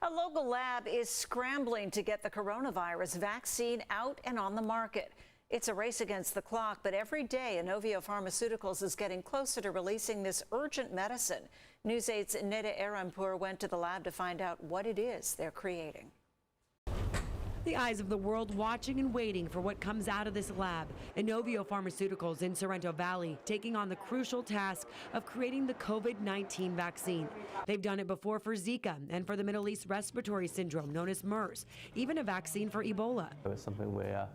A local lab is scrambling to get the coronavirus vaccine out and on the market. It's a race against the clock, but every day Inovio Pharmaceuticals is getting closer to releasing this urgent medicine. News 8's Neda Arampur went to the lab to find out what it is they're creating. The eyes of the world watching and waiting for what comes out of this lab. Inovio Pharmaceuticals in Sorrento Valley taking on the crucial task of creating the COVID-19 vaccine. They've done it before for Zika and for the Middle East respiratory syndrome known as MERS, even a vaccine for Ebola. It's something we're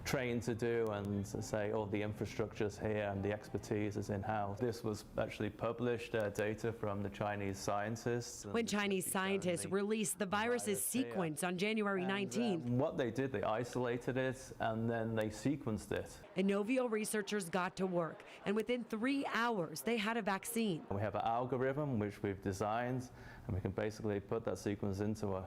trained to do, and to say all the infrastructure's here and the expertise is in-house. This was actually published data from the Chinese scientists. When Chinese scientists released the virus's sequence on January 19th. What they did, they isolated it and then they sequenced it. Inovio researchers got to work, and within 3 hours they had a vaccine. We have an algorithm which we've designed, and we can basically put that sequence into our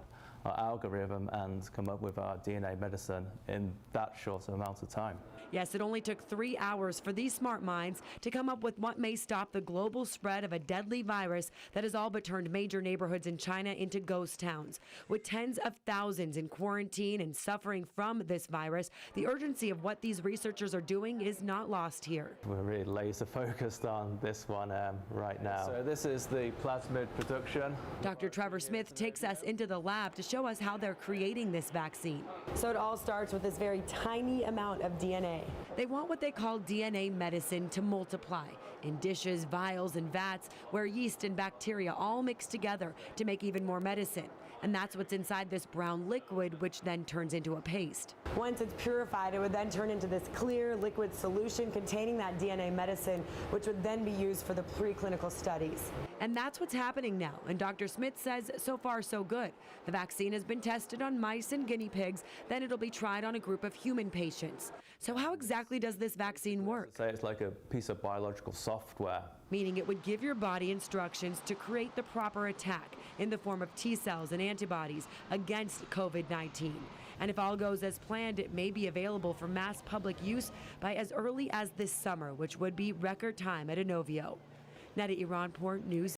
algorithm and come up with our DNA medicine in that short amount of time. Yes, it only took 3 hours for these smart minds to come up with what may stop the global spread of a deadly virus that has all but turned major neighborhoods in China into ghost towns. With tens of thousands in quarantine and suffering from this virus, the urgency of what these researchers are doing is not lost here. We're really laser focused on this one right now. So this is the plasmid production. Dr. Trevor Smith takes us into the lab to show us how they're creating this vaccine. So it all starts with this very tiny amount of DNA. They want what they call DNA medicine to multiply in dishes, vials, and vats where yeast and bacteria all mix together to make even more medicine. And that's what's inside this brown liquid, which then turns into a paste. Once it's purified, it would then turn into this clear liquid solution containing that DNA medicine, which would then be used for the preclinical studies. And that's what's happening now. And Dr. Smith says so far so good. The vaccine has been tested on mice and guinea pigs, then it'll be tried on a group of human patients. So how exactly does this vaccine work? Say it's like a piece of biological software. Meaning it would give your body instructions to create the proper attack in the form of T cells and antibodies against COVID-19. And if all goes as planned, it may be available for mass public use by as early as this summer, which would be record time at Inovio. Neda Arampur, News